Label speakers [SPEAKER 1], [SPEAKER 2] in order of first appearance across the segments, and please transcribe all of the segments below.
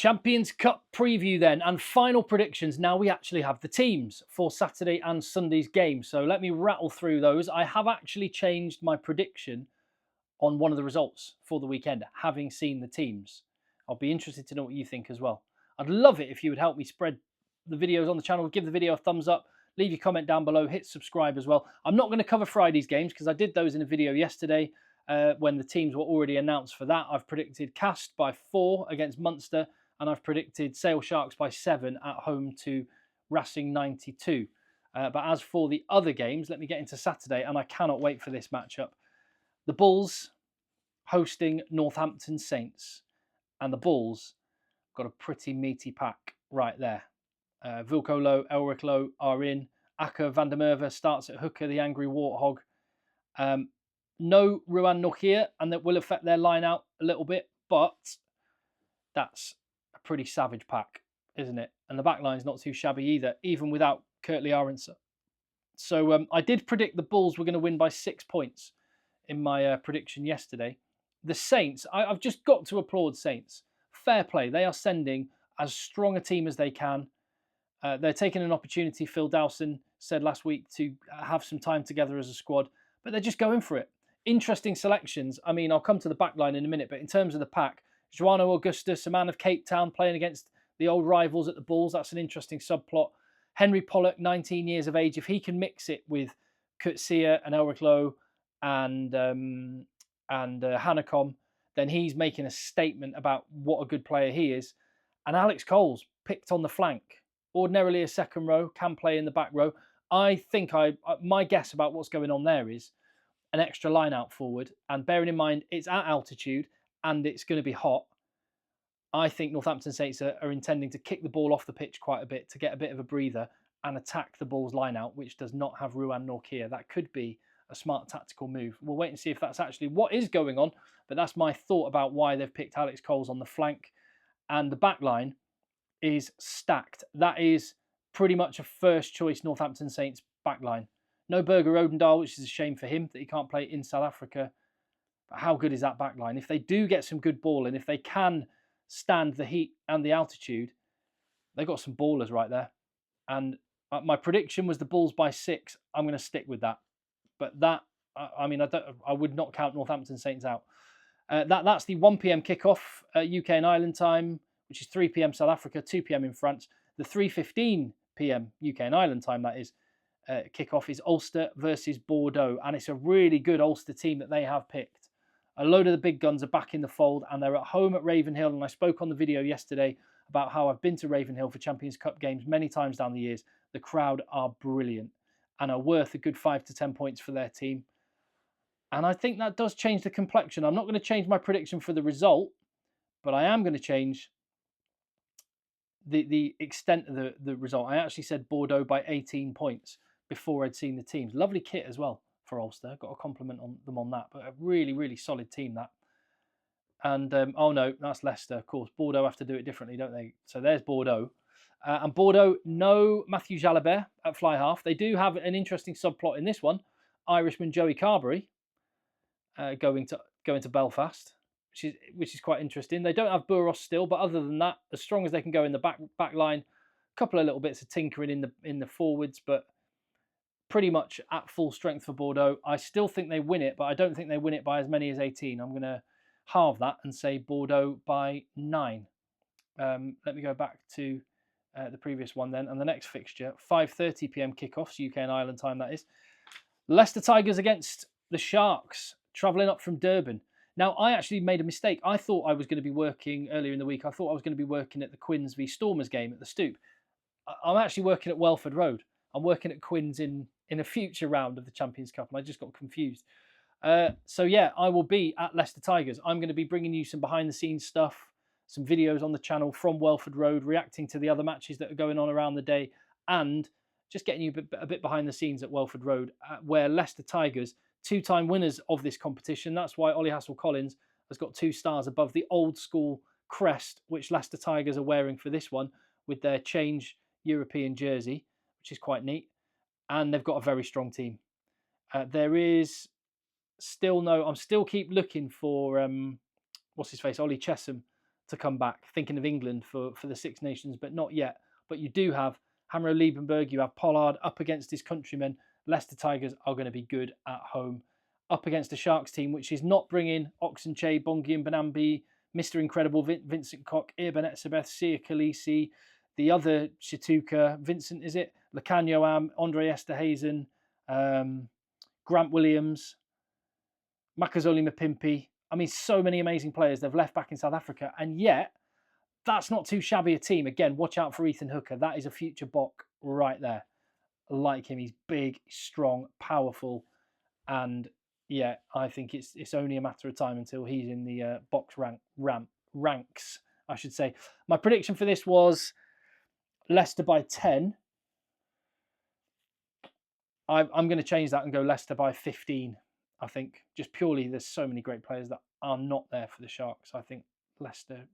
[SPEAKER 1] Champions Cup preview then, and final predictions. Now we actually have the teams for Saturday and Sunday's game. So let me rattle through those. I have actually changed my prediction on one of the results for the weekend, having seen the teams. I'll be interested to know what you think as well. I'd love it if you would help me spread the videos on the channel. Give the video a thumbs up. Leave your comment down below. Hit subscribe as well. I'm not going to cover Friday's games because I did those in a video yesterday when the teams were already announced for that. I've predicted Cast by 4 against Munster, and I've predicted Sale Sharks by 7 at home to Racing 92. But as for the other games, let me get into Saturday, and I cannot wait for this matchup. The Bulls hosting Northampton Saints, and the Bulls got a pretty meaty pack right there. Wilco Low, Elric Low are in. Akker van der Merwe starts at hooker, the Angry Warthog. No Ruan Nokia, and that will affect their line out a little bit, but that's a pretty savage pack, isn't it? And the back line's not too shabby either, even without Kurtley Aronson. So I did predict the Bulls were going to win by 6 points in my prediction yesterday. The Saints, I've just got to applaud Saints. Fair play. They are sending as strong a team as they can. They're taking an opportunity, Phil Dowson said last week, to have some time together as a squad, but they're just going for it. Interesting selections. I mean, I'll come to the back line in a minute, but in terms of the pack, Joano Augustus, a man of Cape Town, playing against the old rivals at the Bulls. That's an interesting subplot. Henry Pollock, 19 years of age. If he can mix it with Coetzee and Elric Lowe and Hanekom, then he's making a statement about what a good player he is. And Alex Cole's picked on the flank. Ordinarily a second row, can play in the back row. I think my guess about what's going on there is an extra line out forward. And bearing in mind, it's at altitude and it's going to be hot. I think Northampton Saints are intending to kick the ball off the pitch quite a bit to get a bit of a breather and attack the Bulls line out, which does not have Ruan Norkia. That could be a smart tactical move. We'll wait and see if that's actually what is going on. But that's my thought about why they've picked Alex Coles on the flank. And the back line is stacked. That is pretty much a first choice Northampton Saints backline. No Berger Odendahl, which is a shame for him that he can't play in South Africa. But how good is that backline? If they do get some good ball and if they can stand the heat and the altitude, they've got some ballers right there. And my prediction was the Bulls by 6. I'm going to stick with that. But that, I mean, I would not count Northampton Saints out. That's the 1 p.m. kickoff, UK and Ireland time, which is 3 p.m. South Africa, 2 p.m. in France. The 3:15 p.m. UK and Ireland time, that is, kickoff is Ulster versus Bordeaux. And it's a really good Ulster team that they have picked. A load of the big guns are back in the fold and they're at home at Ravenhill. And I spoke on the video yesterday about how I've been to Ravenhill for Champions Cup games many times down the years. The crowd are brilliant and are worth a good 5 to 10 points for their team. And I think that does change the complexion. I'm not going to change my prediction for the result, but I am going to change the extent of the result. I actually said Bordeaux by 18 points before I'd seen the teams. Lovely kit as well for Ulster. Got a compliment on them on that, but a really, really solid team that. And, oh no, that's Leicester, of course. Bordeaux have to do it differently, don't they? So there's Bordeaux. And Bordeaux, no Matthew Jalabert at fly half. They do have an interesting subplot in this one. Irishman Joey Carberry going to Belfast, which is quite interesting. They don't have Burros still, but other than that, as strong as they can go in the back line, a couple of little bits of tinkering in the forwards, but pretty much at full strength for Bordeaux. I still think they win it, but I don't think they win it by as many as 18. I'm going to halve that and say Bordeaux by 9. Let me go back to the previous one then. And the next fixture, 5:30 p.m. kickoffs, UK and Ireland time, that is. Leicester Tigers against the Sharks, travelling up from Durban. Now, I actually made a mistake. I thought I was going to be working earlier in the week. I thought I was going to be working at the Quins v Stormers game at the Stoop. I'm actually working at Welford Road. I'm working at Quins in a future round of the Champions Cup, and I just got confused. So yeah, I will be at Leicester Tigers. I'm going to be bringing you some behind-the-scenes stuff, some videos on the channel from Welford Road, reacting to the other matches that are going on around the day, and just getting you a bit behind the scenes at Welford Road, where Leicester Tigers, 2-time winners of this competition. That's why Ollie Hassel-Collins has got 2 stars above the old school crest, which Leicester Tigers are wearing for this one, with their change European jersey, which is quite neat. And they've got a very strong team. There is still I'm still keep looking for, what's his face, Ollie Chesham, to come back. Thinking of England for the Six Nations, but not yet. But you do have Hamro Liebenberg, you have Pollard up against his countrymen. Leicester Tigers are going to be good at home. Up against a Sharks team, which is not bringing Oxenche, Bongi and Banambi, Mr. Incredible, Vincent Koch, Irban Etzebeth, Sia Khaleesi, the other Shituka, Vincent, is it? Lacan Yoam, Andre Esterhazen, Grant Williams, Makazole Mapimpi. I mean, so many amazing players they've left back in South Africa, and yet that's not too shabby a team. Again, watch out for Ethan Hooker. That is a future Bok right there. I like him. He's big, strong, powerful, and yeah, I think it's only a matter of time until he's in the box ranks, I should say. My prediction for this was Leicester by 10. I'm going to change that and go Leicester by 15. I think just purely there's so many great players that are not there for the Sharks. I think Leicester,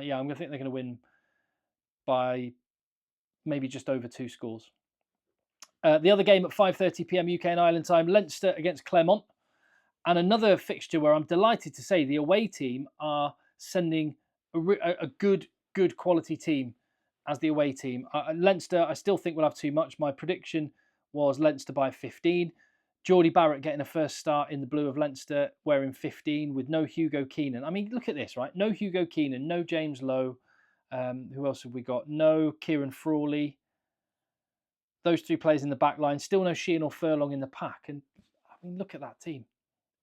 [SPEAKER 1] yeah, I'm going to think they're going to win by maybe just over 2 scores. The other game at 5:30 p.m. UK and Ireland time, Leinster against Clermont. And another fixture where I'm delighted to say the away team are sending a good quality team as the away team. Leinster, I still think will have too much. My prediction was Leinster by 15. Geordie Barrett getting a first start in the blue of Leinster, wearing 15 with no Hugo Keenan. I mean, look at this, right? No Hugo Keenan, no James Lowe. Who else have we got? No Kieran Frawley. Those 3 players in the back line. Still no Sheehan or Furlong in the pack. And I mean, look at that team.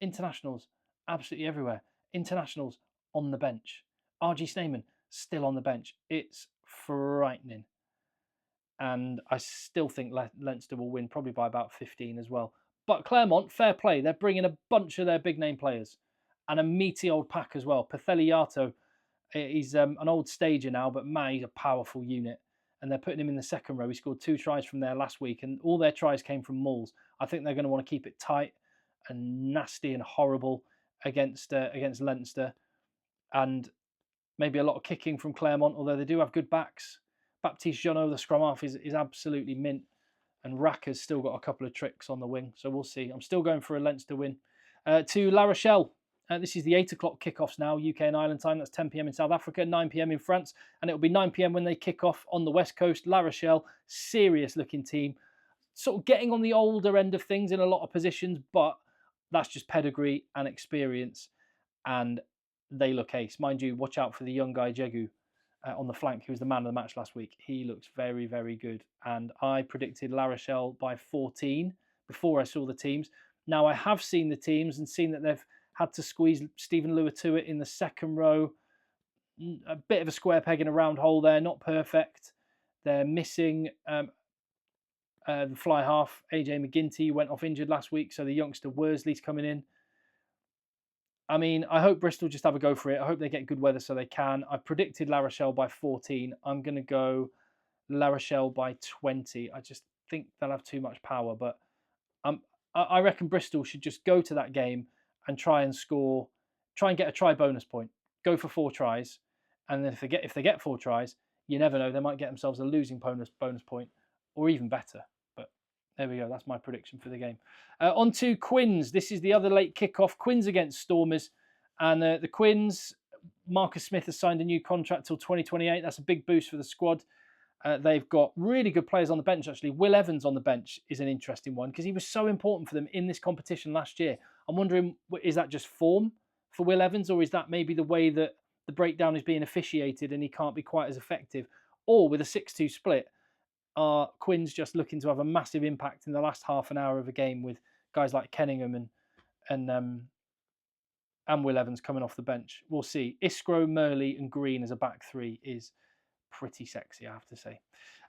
[SPEAKER 1] Internationals, absolutely everywhere. Internationals on the bench. RG Snyman still on the bench. It's frightening. And I still think Leinster will win, probably by about 15 as well. But Clermont, fair play. They're bringing a bunch of their big name players. And a meaty old pack as well. Patheli Yato, he's an old stager now, but man, he's a powerful unit. And they're putting him in the second row. He scored 2 tries from there last week, and all their tries came from mauls. I think they're going to want to keep it tight and nasty and horrible against Leinster, and maybe a lot of kicking from Clermont, although they do have good backs. Baptiste Jeannot, the scrum half, is absolutely mint, and Racker's still got a couple of tricks on the wing, so we'll see. I'm still going for a Leinster win. To La Rochelle. This is the 8 o'clock kickoffs now, UK and Ireland time. That's 10 p.m. in South Africa, 9 p.m. in France, and it'll be 9 p.m. when they kick off on the West Coast. La Rochelle, serious looking team, sort of getting on the older end of things in a lot of positions, but that's just pedigree and experience, and they look ace. Mind you, watch out for the young guy, Jegu, on the flank, who was the man of the match last week. He looks very, very good, and I predicted La Rochelle by 14 before I saw the teams. Now, I have seen the teams and seen that they've had to squeeze Stephen Luatua in the second row. A bit of a square peg in a round hole there, not perfect. They're missing the fly half, AJ McGinty, went off injured last week, so the youngster Worsley's coming in. I mean, I hope Bristol just have a go for it. I hope they get good weather so they can. I predicted La Rochelle by 14. I'm going to go La Rochelle by 20. I just think they'll have too much power, but I reckon Bristol should just go to that game and try and score, try and get a try bonus point. Go for 4 tries, and then if they get 4 tries, you never know, they might get themselves a losing bonus point, or even better. But there we go. That's my prediction for the game. On to Quins. This is the other late kickoff. Quins against Stormers, and the Quins. Marcus Smith has signed a new contract till 2028. That's a big boost for the squad. They've got really good players on the bench, actually. Will Evans on the bench is an interesting one because he was so important for them in this competition last year. I'm wondering, is that just form for Will Evans, or is that maybe the way that the breakdown is being officiated and he can't be quite as effective? Or with a 6-2 split, are Quins just looking to have a massive impact in the last half an hour of a game with guys like Kenningham and Will Evans coming off the bench? We'll see. Iskro, Murley and Green as a back 3 is pretty sexy, I have to say.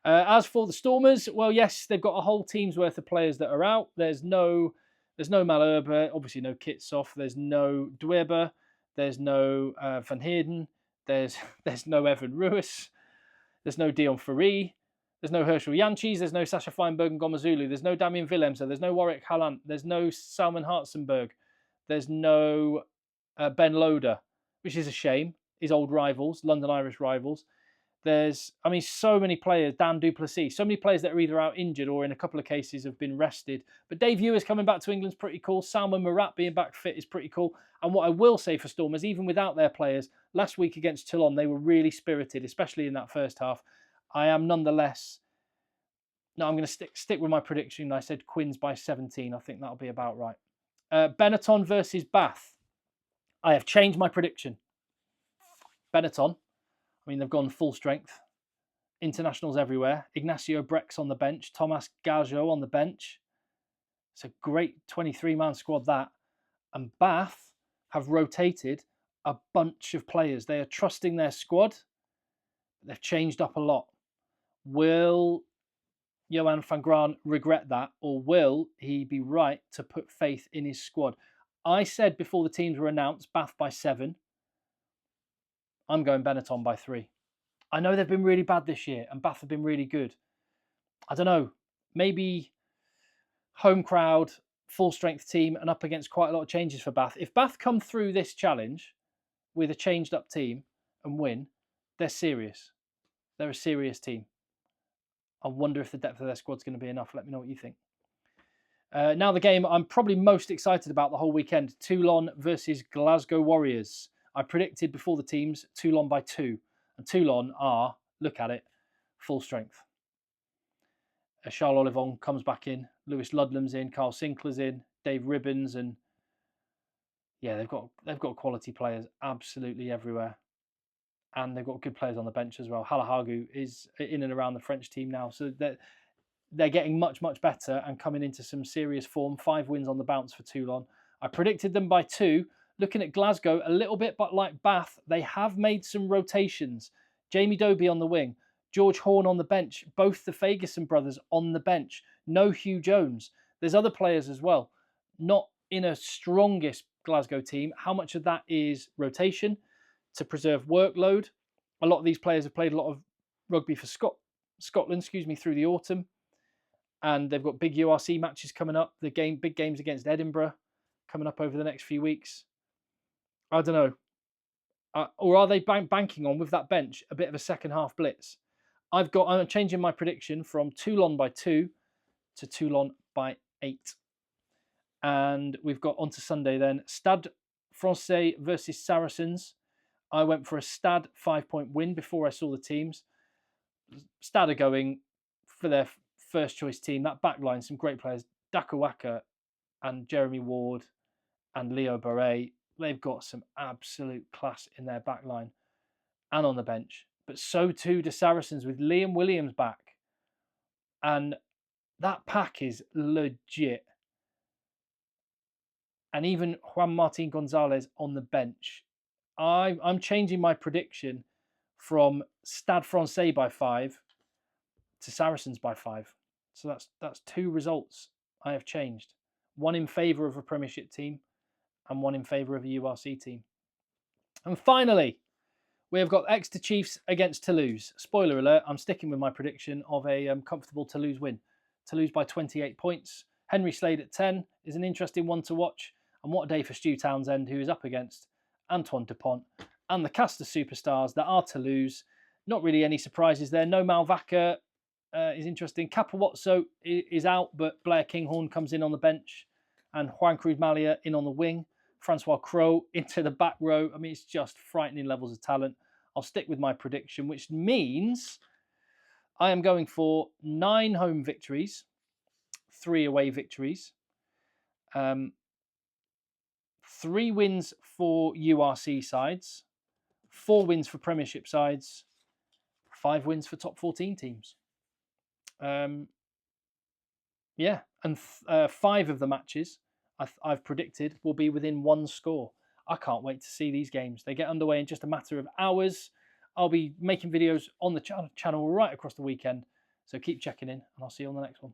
[SPEAKER 1] As for the Stormers, well, yes, they've got a whole team's worth of players that are out. There's no Malherbe, obviously no Kitsoff. There's no Dweber. There's no Van Heerden. There's no Evan Ruiz. There's no Dion Ferry. There's no Herschel Janchis. There's no Sasha Feinberg and Gomazulu. There's no Damien Willemse. There's no Warwick Hallant. There's no Salman Hartzenberg. There's no Ben Loader, which is a shame. His old rivals, London Irish rivals. There's, I mean, so many players, Dan Duplessis, so many players that are either out injured or in a couple of cases have been rested. But Dave Ewers coming back to England's pretty cool. Salman Murat being back fit is pretty cool. And what I will say for Stormers, even without their players, last week against Toulon, they were really spirited, especially in that first half. I am nonetheless, no, I'm going to stick with my prediction. I said Quins by 17. I think that'll be about right. Benetton versus Bath. I have changed my prediction. Benetton, I mean, they've gone full strength. Internationals everywhere. Ignacio Brex on the bench. Thomas Gajo on the bench. It's a great 23-man squad, that. And Bath have rotated a bunch of players. They are trusting their squad. They've changed up a lot. Will Johan van Graan regret that, or will he be right to put faith in his squad? I said before the teams were announced, Bath by 7. I'm going Benetton by 3. I know they've been really bad this year and Bath have been really good. I don't know, maybe home crowd, full strength team and up against quite a lot of changes for Bath. If Bath come through this challenge with a changed up team and win, they're serious. They're a serious team. I wonder if the depth of their squad's going to be enough. Let me know what you think. Now the game I'm probably most excited about the whole weekend, Toulon versus Glasgow Warriors. I predicted before the teams Toulon by 2. And Toulon are, look at it, full strength. Charles Olivon comes back in. Lewis Ludlam's in. Carl Sinclair's in. Dave Ribbons. And yeah, they've got quality players absolutely everywhere. And they've got good players on the bench as well. Halahagu is in and around the French team now. So they're getting much, much better and coming into some serious form. 5 wins on the bounce for Toulon. I predicted them by 2. Looking at Glasgow, a little bit but like Bath, they have made some rotations. Jamie Doby on the wing, George Horn on the bench, both the Ferguson brothers on the bench. No Hugh Jones. There's other players as well. Not in a strongest Glasgow team. How much of that is rotation to preserve workload? A lot of these players have played a lot of rugby for Scotland, through the autumn. And they've got big URC matches coming up. Big games against Edinburgh coming up over the next few weeks. I don't know. Or are they banking on, with that bench, a bit of a second half blitz? I'm changing my prediction from Toulon by 2 to Toulon by 8. And we've got on to Sunday then. Stade Francais versus Saracens. I went for a Stade 5-point win before I saw the teams. Stade are going for their first choice team. That back line, some great players. Dakawaka and Jeremy Ward and Leo Barret. They've got some absolute class in their back line and on the bench. But so too do Saracens with Liam Williams back. And that pack is legit. And even Juan Martin Gonzalez on the bench. I'm changing my prediction from Stade Francais by 5 to Saracens by 5. So that's 2 results I have changed. One in favour of a Premiership team and one in favour of a URC team. And finally, we have got Exeter Chiefs against Toulouse. Spoiler alert, I'm sticking with my prediction of a comfortable Toulouse win. Toulouse by 28 points. Henry Slade at 10 is an interesting one to watch. And what a day for Stu Townsend, who is up against Antoine Dupont and the cast of superstars that are Toulouse. Not really any surprises there. No Malvaca is interesting. Capawatso is out, but Blair Kinghorn comes in on the bench. And Juan Cruz Malia in on the wing. Francois Crowe into the back row. I mean, it's just frightening levels of talent. I'll stick with my prediction, which means I am going for 9 home victories, 3 away victories, 3 wins for URC sides, 4 wins for Premiership sides, 5 wins for top 14 teams. Yeah, and 5 of the matches I've predicted will be within 1 score. I can't wait to see these games. They get underway in just a matter of hours. I'll be making videos on the channel right across the weekend. So keep checking in and I'll see you on the next one.